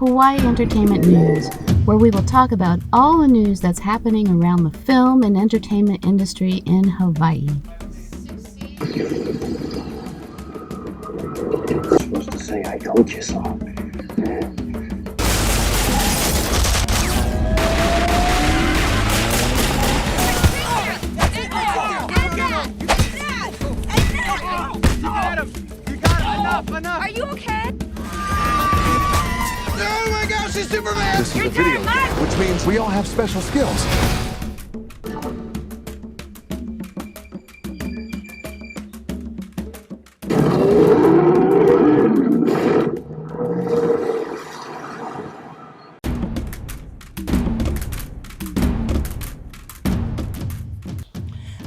Hawaii Entertainment News, where we will talk about all the news that's happening around the film and entertainment industry in Hawaii. You're supposed to say, I told you so. Enough. Are you okay? Oh my gosh, he's Superman! This is a video game, which means we all have special skills.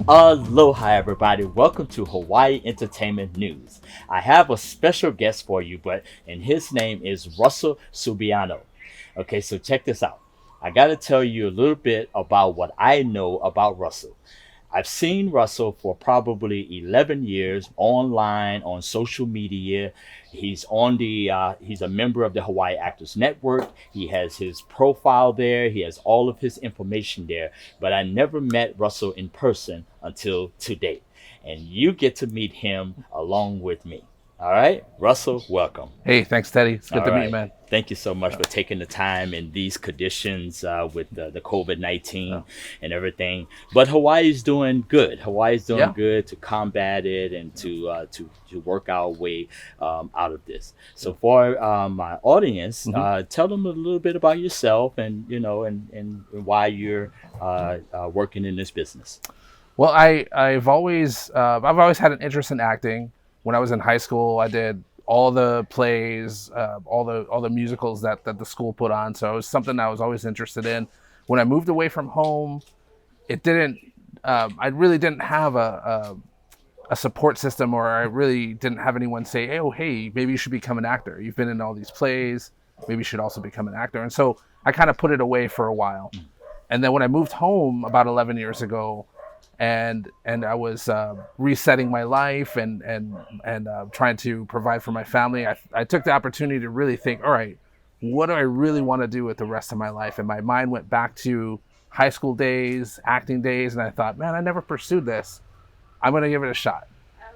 Aloha everybody, welcome to Hawaii Entertainment News. I have a special guest for you, and his name is Russell Subiono. Okay, so check this out. I got to tell you a little bit about what I know about Russell. I've seen Russell for probably 11 years online on social media. He's a member of the Hawaii Actors Network. He has his profile there. He has all of his information there. But I never met Russell in person until today. And you get to meet him along with me. All right, Russell, welcome. Hey, thanks, Teddy. It's good to meet you, man. Thank you so much for taking the time in these conditions with the COVID-19 and everything. But Hawaii's doing good. Hawaii's doing good to combat it and to work our way out of this. So for my audience, tell them a little bit about yourself and and why you're working in this business. Well, I've always had an interest in acting. When I was in high school, I did all the plays, all the musicals that the school put on. So it was something I was always interested in. When I moved away from home, I really didn't have a support system, or I really didn't have anyone say, hey, maybe you should become an actor. You've been in all these plays. Maybe you should also become an actor. And so I kind of put it away for a while. And then when I moved home about 11 years ago, and I was resetting my life and trying to provide for my family, I took the opportunity to really think, all right, what do I really want to do with the rest of my life? And my mind went back to high school days, acting days, and I thought, man, I never pursued this. I'm going to give it a shot.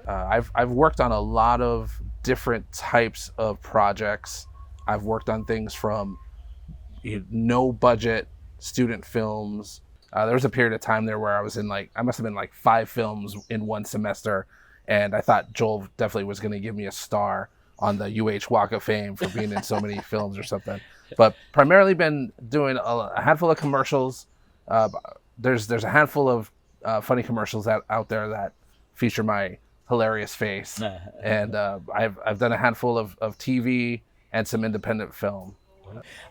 I've worked on a lot of different types of projects. I've worked on things from no budget student films. There was a period of time there where I was in I must have been 5 films in one semester. And I thought Joel definitely was going to give me a star on the UH Walk of Fame for being in so many films or something. But primarily been doing a handful of commercials. There's a handful of funny commercials out there that feature my hilarious face. And I've done a handful of TV and some independent film.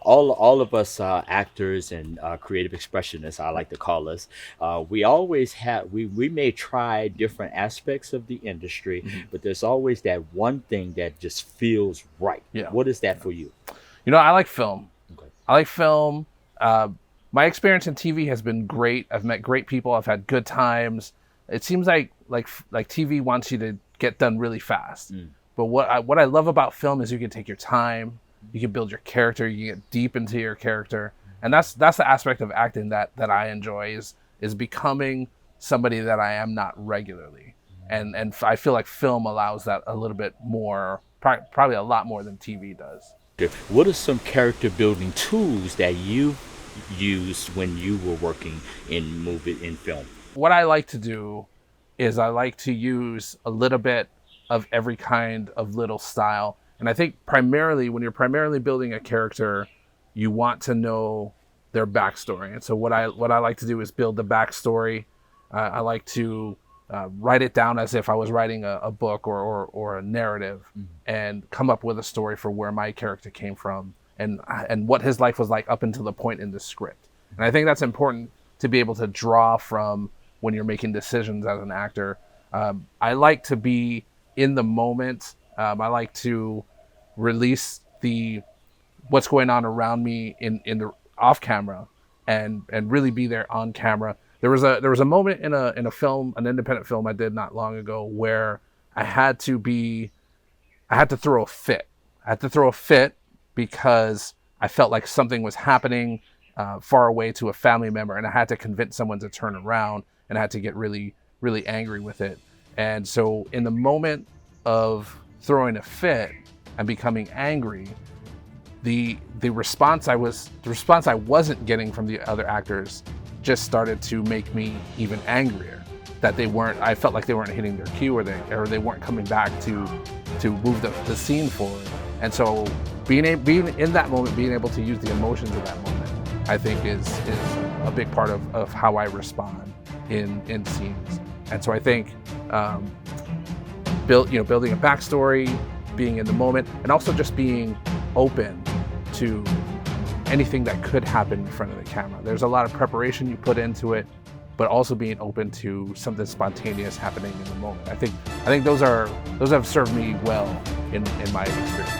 All of us actors and creative expressionists, I like to call us, we always have, we may try different aspects of the industry, but there's always that one thing that just feels right. Yeah. What is that for you? I like film. Okay. I like film. My experience in TV has been great. I've met great people. I've had good times. It seems like TV wants you to get done really fast. But what I love about film is you can take your time. You can build your character. You can get deep into your character, and that's the aspect of acting that I enjoy is becoming somebody that I am not regularly, and I feel like film allows that a little bit more, probably a lot more than TV does. What are some character building tools that you used when you were working in film? What I like to do is I like to use a little bit of every kind of little style. And I think primarily, when you're primarily building a character, you want to know their backstory. And so what I like to do is build the backstory. I like to write it down as if I was writing a book or a narrative, and come up with a story for where my character came from and what his life was like up until the point in the script. And I think that's important to be able to draw from when you're making decisions as an actor. I like to be in the moment. I like to release what's going on around me in the off camera, and really be there on camera. There was a moment in a film, an independent film I did not long ago, where I had to throw a fit. I had to throw a fit because I felt like something was happening far away to a family member, and I had to convince someone to turn around, and I had to get really, really angry with it. And so in the moment of throwing a fit and becoming angry, the response I wasn't getting from the other actors just started to make me even angrier. That I felt like they weren't hitting their cue, or they weren't coming back to move the scene forward. And so being in that moment, being able to use the emotions of that moment, I think is a big part of how I respond in scenes. And so I think building a backstory, being in the moment, and also just being open to anything that could happen in front of the camera. There's a lot of preparation you put into it, but also being open to something spontaneous happening in the moment. I think those have served me well in my experience.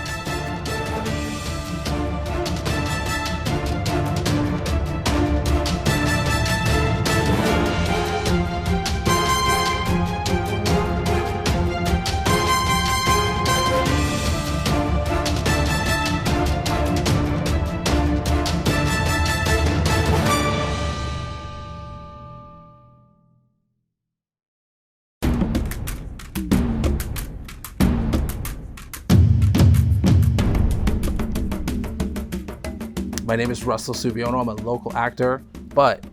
My name is Russell Subiono. I'm a local actor, but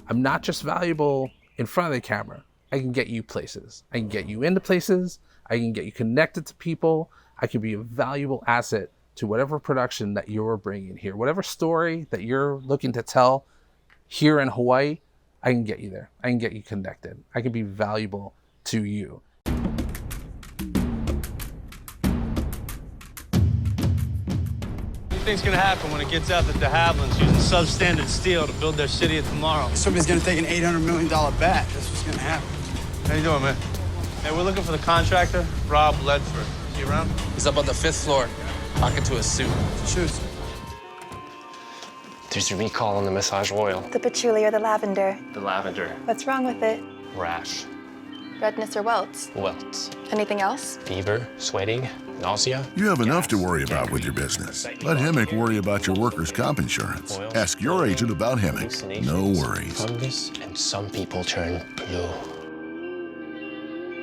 I'm not just valuable in front of the camera. I can get you places. I can get you into places. I can get you connected to people. I can be a valuable asset to whatever production that you're bringing here. Whatever story that you're looking to tell here in Hawaii, I can get you there. I can get you connected. I can be valuable to you. What do you think's gonna happen when it gets out that the Havilands using substandard steel to build their city of tomorrow? Somebody's gonna take an $800 million bet. That's what's gonna happen. How you doing, man? Hey, we're looking for the contractor, Rob Ledford. Is he around? He's up on the 5th floor, talking to a suit. Shoes. There's a recall on the massage oil. The patchouli or the lavender? The lavender. What's wrong with it? Rash. Redness or welts? Welts. Anything else? Fever, sweating, nausea. You have enough to worry about with your business. Let Hemic worry about your workers' comp insurance. Ask your agent about Hemic. No worries. Fungus, and some people turn blue.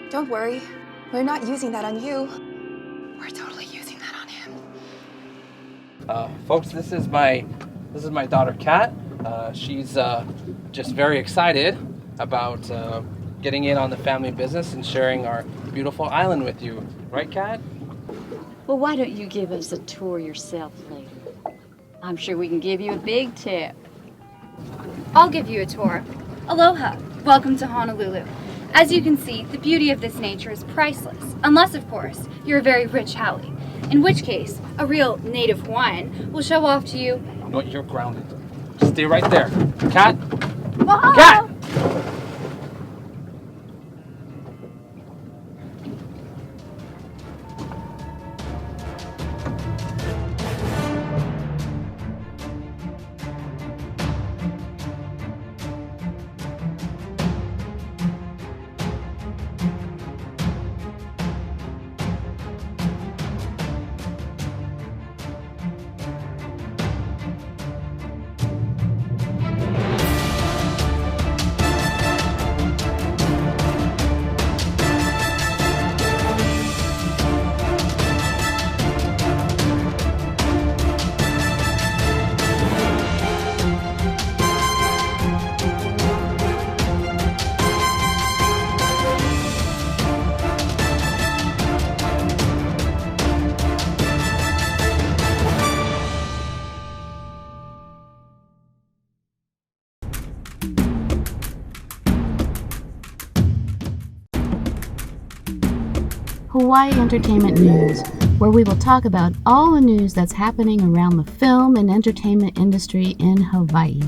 Don't worry. We're not using that on you. We're totally using that on him. Folks, this is my daughter, Kat. She's just very excited about getting in on the family business and sharing our beautiful island with you. Right, Kat? Well, why don't you give us a tour yourself later? I'm sure we can give you a big tip. I'll give you a tour. Aloha. Welcome to Honolulu. As you can see, the beauty of this nature is priceless, unless, of course, you're a very rich haole, in which case, a real native Hawaiian will show off to you. No, you're grounded. Stay right there. Kat? Mahalo! Kat! Hawaii Entertainment News, where we will talk about all the news that's happening around the film and entertainment industry in Hawaii.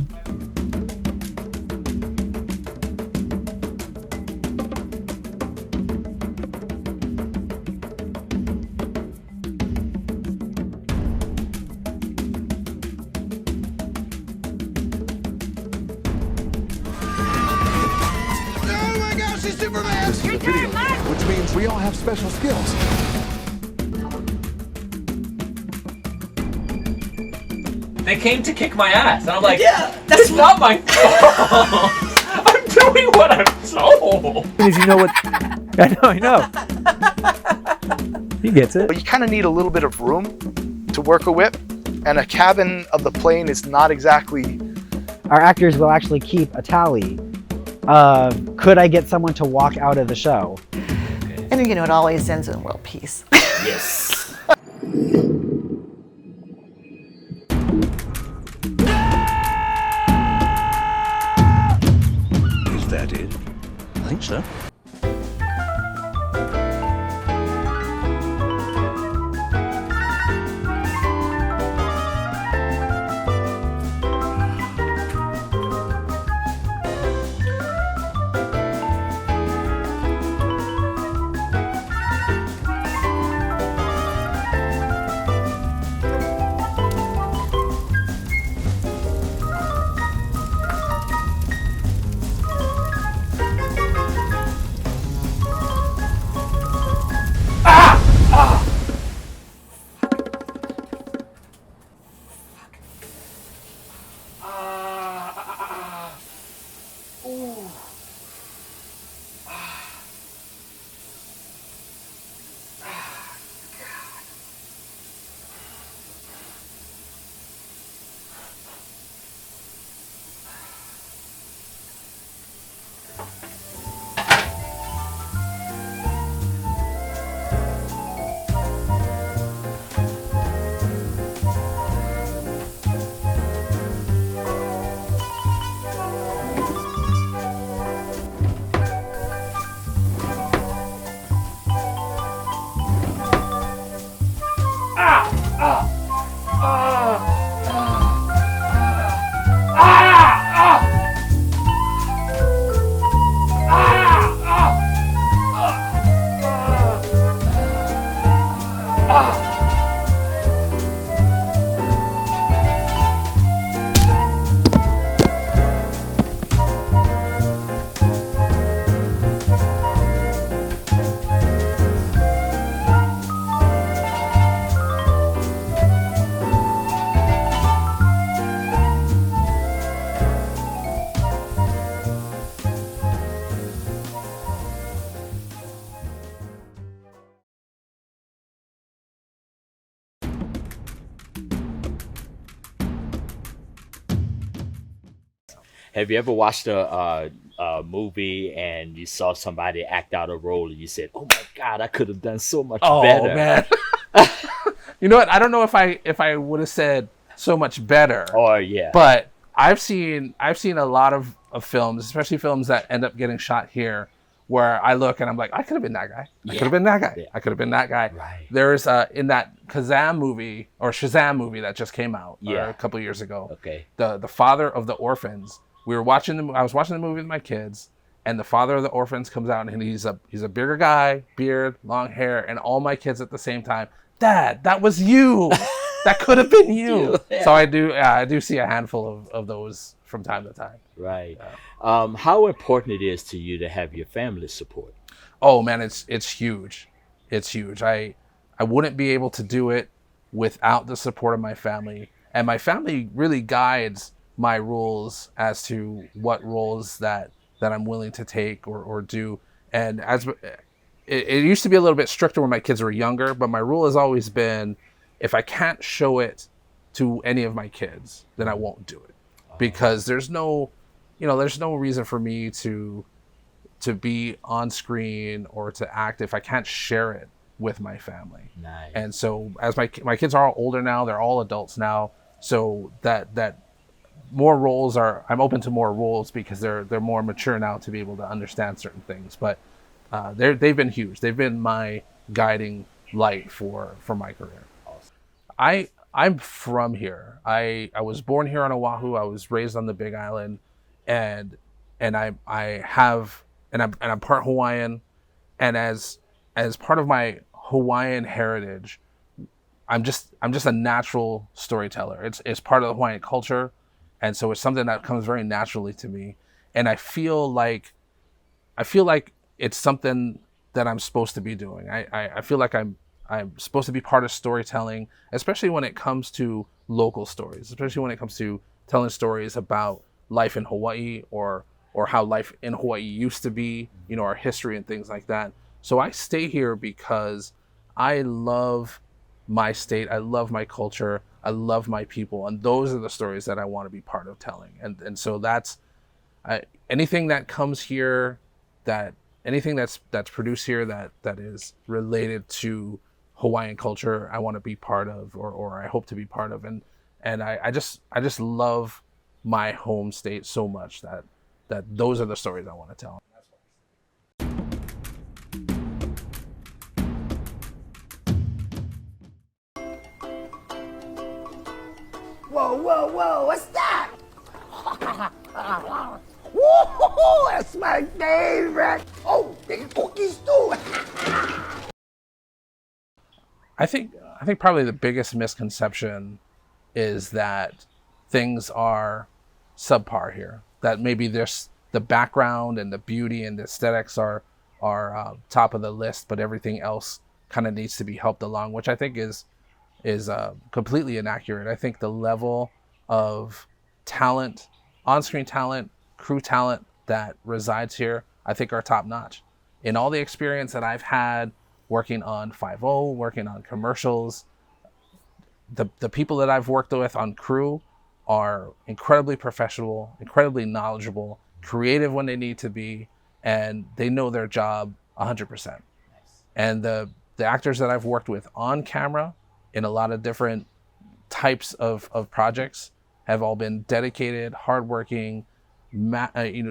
Oh my gosh, he's Superman! This is a video, which means we all have special skills. They came to kick my ass. And I'm like, yeah, that's not my fault. I'm doing what I'm told. Because you know what? I know. He gets it. But you kind of need a little bit of room to work a whip, and a cabin of the plane is not exactly... Our actors will actually keep a tally of, could I get someone to walk out of the show? And you know, it always ends in world peace. Yes. Is that it? I think so. Have you ever watched a movie and you saw somebody act out a role and you said, "Oh my God, I could have done so much better"? Oh man. You know what? I don't know if I would have said so much better. Oh yeah. But I've seen a lot of films, especially films that end up getting shot here, where I look and I'm like, I could have been that guy. I could have been that guy. I could have been that guy. Right. There's in that Shazam movie that just came out a couple years ago. Okay. The father of the orphans. I was watching the movie with my kids, and the father of the orphans comes out, and he's a bigger guy, beard, long hair, and all my kids at the same time. Dad, that was you. That could have been you. So I do see a handful of those from time to time. Right. How important it is to you to have your family support? Oh man, it's huge. It's huge. I wouldn't be able to do it without the support of my family, and my family really guides my rules as to what roles that I'm willing to take or do. And as it used to be a little bit stricter when my kids were younger, but my rule has always been, if I can't show it to any of my kids, then I won't do it. Because there's no reason for me to be on screen or to act if I can't share it with my family. Nice. And so as my kids are all older now, they're all adults now, so that more roles I'm open to more roles because they're more mature now to be able to understand certain things. But they've been huge. They've been my guiding light for my career. I'm from here. I was born here on Oahu. I was raised on the Big Island, and I'm part Hawaiian, and as part of my Hawaiian heritage, I'm just a natural storyteller. It's part of the Hawaiian culture. And so it's something that comes very naturally to me. And I feel like it's something that I'm supposed to be doing. I feel like I'm I'm supposed to be part of storytelling, especially when it comes to local stories, especially when it comes to telling stories about life in Hawaii or how life in Hawaii used to be, you know, our history and things like that. So I stay here because I love my state, I love my culture, I love my people, and those are the stories that I want to be part of telling. And so that's anything that comes here, that anything that's produced here that is related to Hawaiian culture, I want to be part of, or I hope to be part of. And I just love my home state so much that those are the stories I want to tell. Whoa, whoa, whoa, what's that? Woo-hoo-hoo, that's my favorite. Oh, they got cookies too. I think probably the biggest misconception is that things are subpar here. That maybe there's the background and the beauty and the aesthetics are top of the list, but everything else kind of needs to be helped along, which I think is completely inaccurate. I think the level of talent, on-screen talent, crew talent that resides here, I think are top notch. In all the experience that I've had working on 5-0, working on commercials, the people that I've worked with on crew are incredibly professional, incredibly knowledgeable, creative when they need to be, and they know their job 100%. And the actors that I've worked with on camera in a lot of different types of projects have all been dedicated, hardworking,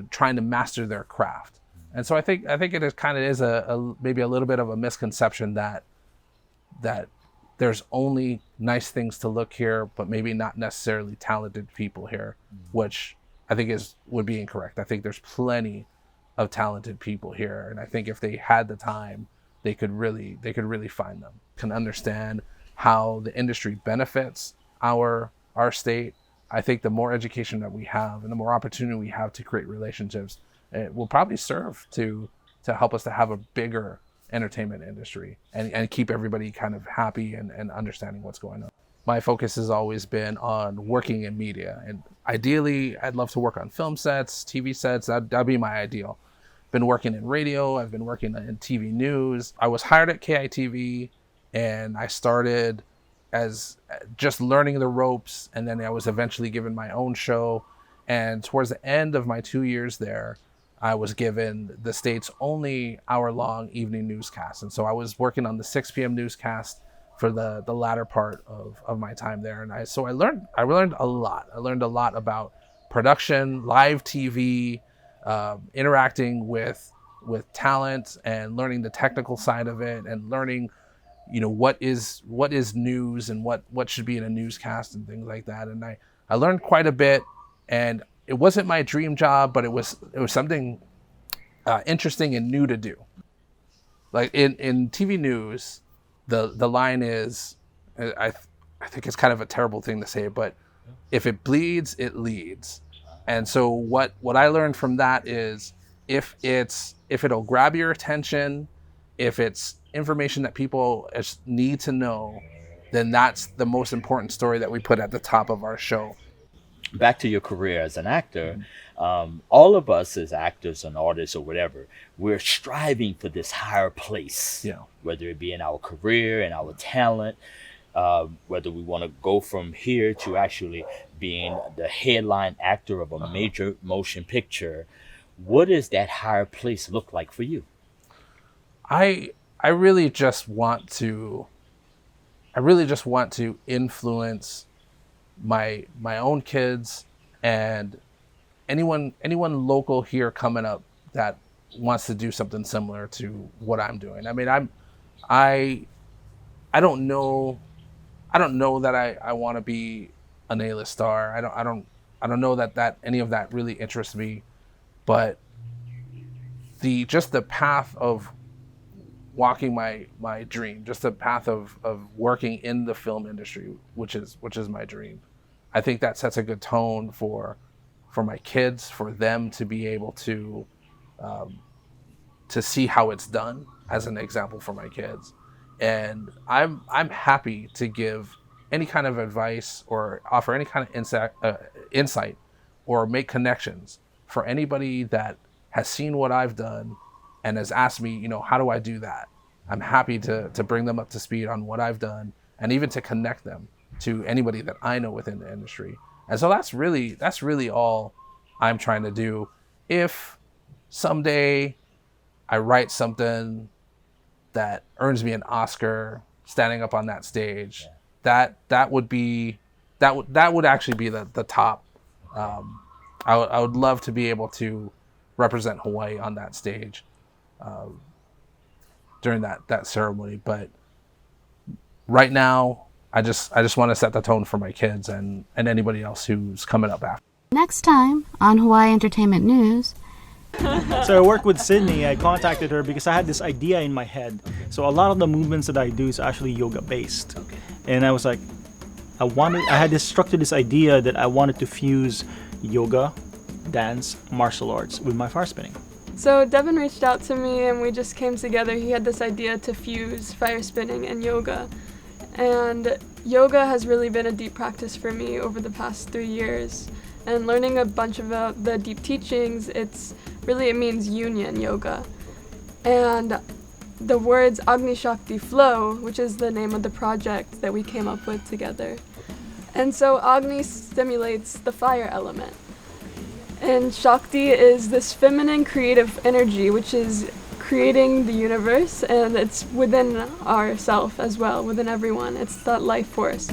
trying to master their craft. And so I think it is kind of is a maybe a little bit of a misconception that there's only nice things to look here, but maybe not necessarily talented people here, which I think would be incorrect. I think there's plenty of talented people here, and I think if they had the time, they could really find them. Can understand how the industry benefits our state. I think the more education that we have and the more opportunity we have to create relationships, it will probably serve to help us to have a bigger entertainment industry and keep everybody kind of happy and understanding what's going on. My focus has always been on working in media, and ideally I'd love to work on film sets, TV sets. That'd be my ideal. Been working in radio, I've been working in TV news. I was hired at KITV and I started as just learning the ropes, and then I was eventually given my own show. And towards the end of my 2 years there, I was given the state's only hour-long evening newscast. And so I was working on the 6 p.m. newscast for the latter part of my time there. And I learned a lot. I learned a lot about production, live TV, interacting with talent, and learning the technical side of it, and learning, what is news and what should be in a newscast and things like that. And I learned quite a bit, and it wasn't my dream job, but it was something interesting and new to do. Like in TV news, the line is, I think it's kind of a terrible thing to say, but if it bleeds, it leads. And so what I learned from that is if it'll grab your attention, if it's information that people need to know, then that's the most important story that we put at the top of our show. Back to your career as an actor, all of us as actors and artists or whatever, we're striving for this higher place, whether it be in our career and our talent, whether we want to go from here to actually being the headline actor of a major motion picture. What does that higher place look like for you? I really just want to influence my own kids and anyone local here coming up that wants to do something similar to what I'm doing. I mean, I don't know that I want to be an A-list star. I don't know that any of that really interests me, but the path of walking my dream, just the path of working in the film industry, which is my dream. I think that sets a good tone for my kids, for them to be able to see how it's done as an example for my kids. And I'm happy to give any kind of advice or offer any kind of insight or make connections for anybody that has seen what I've done and has asked me, you know, how do I do that? I'm happy to bring them up to speed on what I've done and even to connect them to anybody that I know within the industry. And so that's really all I'm trying to do. If someday I write something that earns me an Oscar standing up on that stage, that would actually be the top. I would love to be able to represent Hawaii on that stage during that ceremony. But right now, I just want to set the tone for my kids and anybody else who's coming up after. Next time on Hawaii Entertainment News. So I worked with Sydney. I contacted her because I had this idea in my head. So a lot of the movements that I do is actually yoga based. Okay. And I was like, I had structured this idea that I wanted to fuse yoga, dance, martial arts with my fire spinning. So Devin reached out to me and we just came together. He had this idea to fuse fire spinning and yoga. And yoga has really been a deep practice for me over the past 3 years. And learning a bunch about the deep teachings, it means union yoga. And the words Agni Shakti flow, which is the name of the project that we came up with together. And so Agni stimulates the fire element. And Shakti is this feminine creative energy, which is creating the universe, and it's within ourself as well, within everyone. It's that life force.